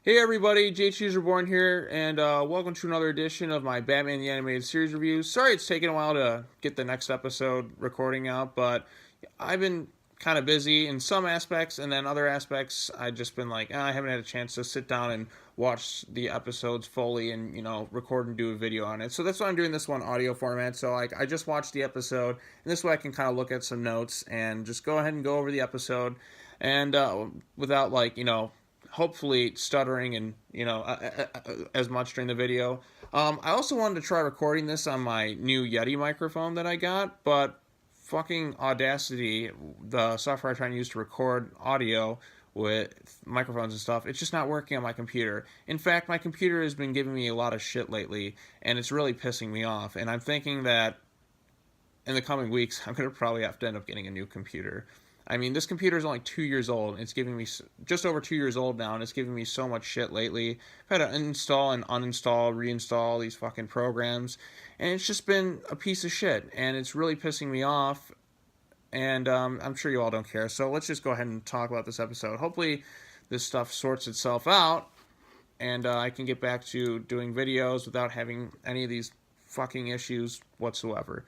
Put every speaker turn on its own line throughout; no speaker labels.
Hey everybody, JTISREBORN here, and welcome to another edition of my Batman the Animated Series review. Sorry it's taken a while to get the next episode recording out, but I've been kind of busy in some aspects, and then other aspects I've just been like, I haven't had a chance to sit down and watch the episodes fully and, record and do a video on it. So that's why I'm doing this one audio format. So I just watched the episode, and this way I can kind of look at some notes and just go ahead and go over the episode, and without hopefully stuttering and as much during the video. I also wanted to try recording this on my new Yeti microphone that I got, but fucking Audacity, the software I try and use to record audio with microphones and stuff, it's just not working on my computer. In fact, my computer has been giving me a lot of shit lately, and it's really pissing me off, and I'm thinking that in the coming weeks I'm going to probably have to end up getting a new computer. I mean, this computer is only 2 years old. It's giving me just over 2 years old now, and it's giving me so much shit lately. I've had to uninstall and uninstall, reinstall these fucking programs, and it's just been a piece of shit, and it's really pissing me off, and I'm sure you all don't care, so let's just go ahead and talk about this episode. Hopefully this stuff sorts itself out, and I can get back to doing videos without having any of these fucking issues whatsoever.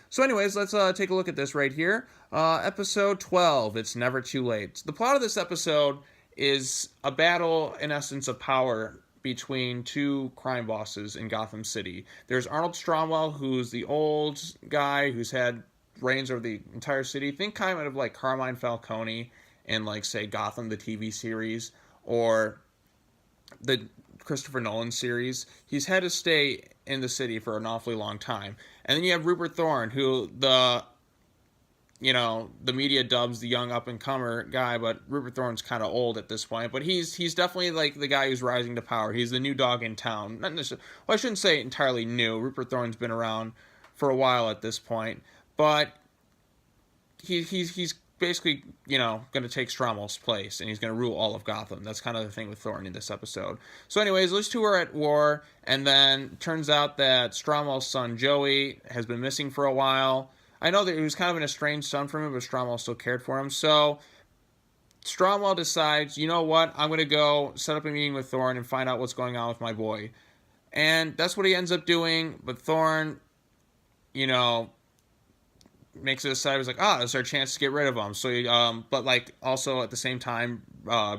So anyways, let's take a look at this right here. Episode 12, It's Never Too Late. The plot of this episode is a battle, in essence, of power between two crime bosses in Gotham City. There's Arnold Stromwell, who's the old guy who's had reigns over the entire city. Think kind of like Carmine Falcone in, say, Gotham, the TV series, or the Christopher Nolan series. He's had to stay in the city for an awfully long time. And then you have Rupert Thorne, who the media dubs the young up-and-comer guy, but Rupert Thorne's kind of old at this point. But he's definitely like the guy who's rising to power. He's the new dog in town. Not necessarily, well, I shouldn't say entirely new. Rupert Thorne's been around for a while at this point. But he's basically, going to take Stromwell's place, and he's going to rule all of Gotham. That's kind of the thing with Thorne in this episode. So anyways, those two are at war, and then turns out that Stromwell's son, Joey, has been missing for a while. I know that he was kind of an estranged son from him, but Stromwell still cared for him. So Stromwell decides, you know what, I'm going to go set up a meeting with Thorne and find out what's going on with my boy. And that's what he ends up doing, but Thorne, makes it aside. He's like, this is our chance to get rid of him. So, but also at the same time,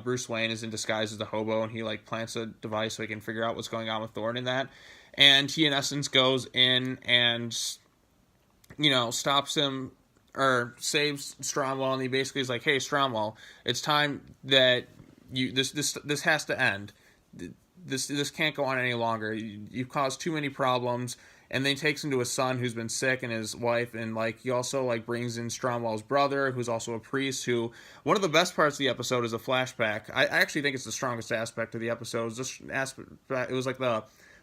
Bruce Wayne is in disguise as the hobo, and he plants a device so he can figure out what's going on with Thorne and that. And he in essence goes in and stops him or saves Stromwell, and he basically is like, hey, Stromwell, it's time that this has to end. This can't go on any longer. You've caused too many problems. And then he takes him to his son who's been sick and his wife, and he also brings in Stromwell's brother, who's also a priest. Who, one of the best parts of the episode is a flashback. I actually think it's the strongest aspect of the episode. It was like the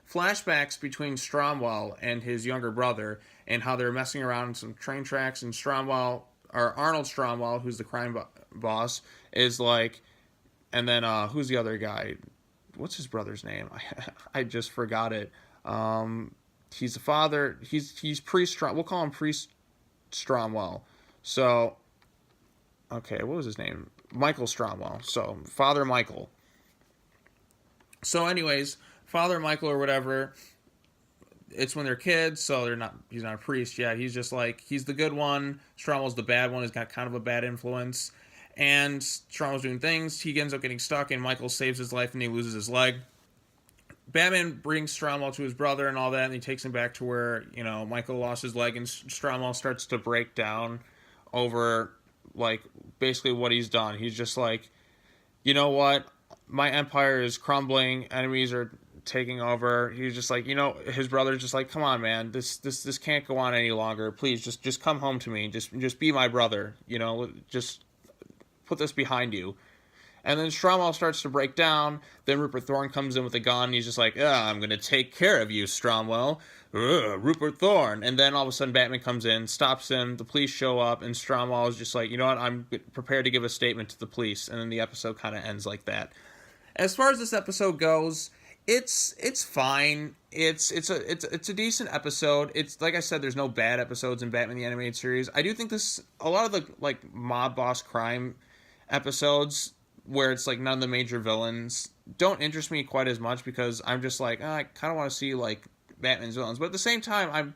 flashbacks between Stromwell and his younger brother, and how they're messing around in some train tracks. And Arnold Stromwell, who's the crime boss, is and then who's the other guy? What's his brother's name? I just forgot it. He's the father. He's Priest. We'll call him Priest Stromwell. So, okay, what was his name? Michael Stromwell. So, Father Michael. So, anyways, Father Michael or whatever. It's when they're kids, so he's not a priest yet. He's just he's the good one. Stromwell's the bad one. He's got kind of a bad influence. And Stromwell's doing things. He ends up getting stuck, and Michael saves his life, and he loses his leg. Batman brings Stromwell to his brother and all that, and he takes him back to where, Michael lost his leg, and Stromwell starts to break down over, basically what he's done. He's just you know what? My empire is crumbling. Enemies are taking over. He's just his brother's just come on, man. This can't go on any longer. Please, just come home to me. Just be my brother. Just put this behind you. And then Stromwell starts to break down. Then Rupert Thorne comes in with a gun. And he's just I'm going to take care of you, Stromwell. Rupert Thorne. And then all of a sudden Batman comes in, stops him. The police show up. And Stromwell is just you know what? I'm prepared to give a statement to the police. And then the episode kind of ends like that. As far as this episode goes, it's fine. It's a decent episode. It's like I said, there's no bad episodes in Batman the Animated Series. I do think a lot of the mob boss crime episodes where it's like none of the major villains don't interest me quite as much, because I'm just like, I kind of want to see like Batman's villains. But at the same time,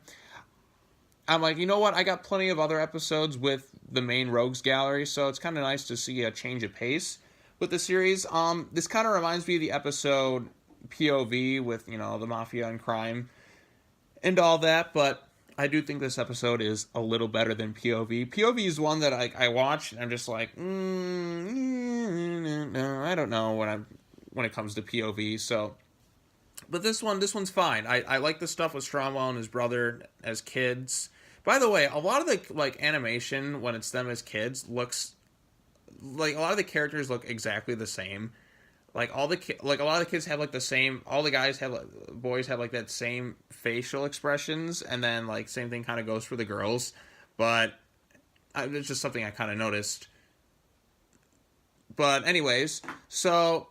I'm like, you know what? I got plenty of other episodes with the main rogues gallery, so it's kind of nice to see a change of pace with the series. This kind of reminds me of the episode POV with, you know, the mafia and crime and all that, but I do think this episode is a little better than POV. POV is one that I watch and I'm just like, I don't know when it comes to POV. So, but this one's fine. I like the stuff with Stromwell and his brother as kids. By the way, a lot of the like animation when it's them as kids looks like a lot of the characters look exactly the same. Like a lot of the kids have like the same. All the guys have boys have like that same facial expressions, and then like same thing kind of goes for the girls. But it's just something I kind of noticed. But anyways, so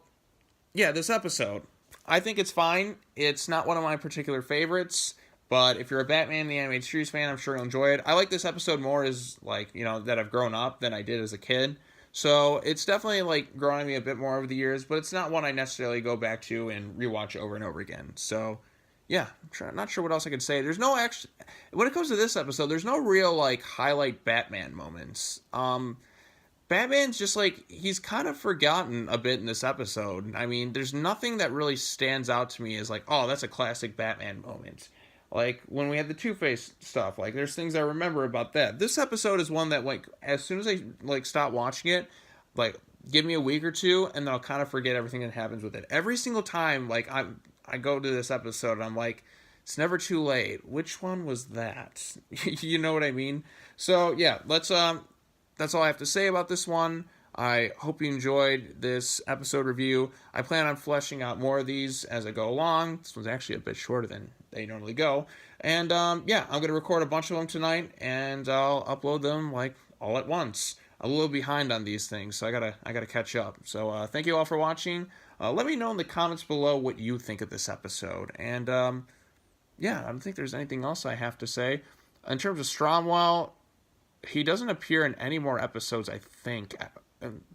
yeah, this episode, I think it's fine. It's not one of my particular favorites, but if you're a Batman the Animated Series fan, I'm sure you'll enjoy it. I like this episode more as like, you know, that I've grown up than I did as a kid. So it's definitely like grown on me a bit more over the years, but it's not one I necessarily go back to and rewatch over and over again. So yeah, I'm not sure what else I could say. There's no actually, when it comes to this episode, there's no real like highlight Batman moments. Batman's just like, he's kind of forgotten a bit in this episode. I mean, there's nothing that really stands out to me as like, oh, that's a classic Batman moment. Like, when we had the Two-Face stuff, like, there's things I remember about that. This episode is one that, like, as soon as I, like, stop watching it, like, give me a week or two, and then I'll kind of forget everything that happens with it. Every single time, like, I go to this episode, and I'm like, it's never too late. Which one was that? You know what I mean? So, yeah, that's all I have to say about this one. I hope you enjoyed this episode review. I plan on fleshing out more of these as I go along. This one's actually a bit shorter than they normally go. And yeah, I'm going to record a bunch of them tonight, and I'll upload them like all at once. I'm a little behind on these things, so I gotta catch up. So thank you all for watching. Let me know in the comments below what you think of this episode. And yeah, I don't think there's anything else I have to say. In terms of Stromwell, he doesn't appear in any more episodes, I think.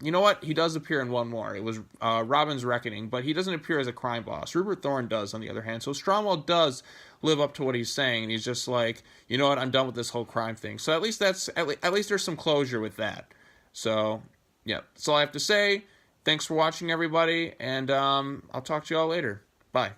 You know what? He does appear in one more. It was Robin's Reckoning, but he doesn't appear as a crime boss. Rupert Thorne does, on the other hand. So Stromwell does live up to what he's saying, and he's just like, you know what? I'm done with this whole crime thing. So at least there's some closure with that. So yeah, that's all I have to say. Thanks for watching, everybody, and I'll talk to you all later. Bye.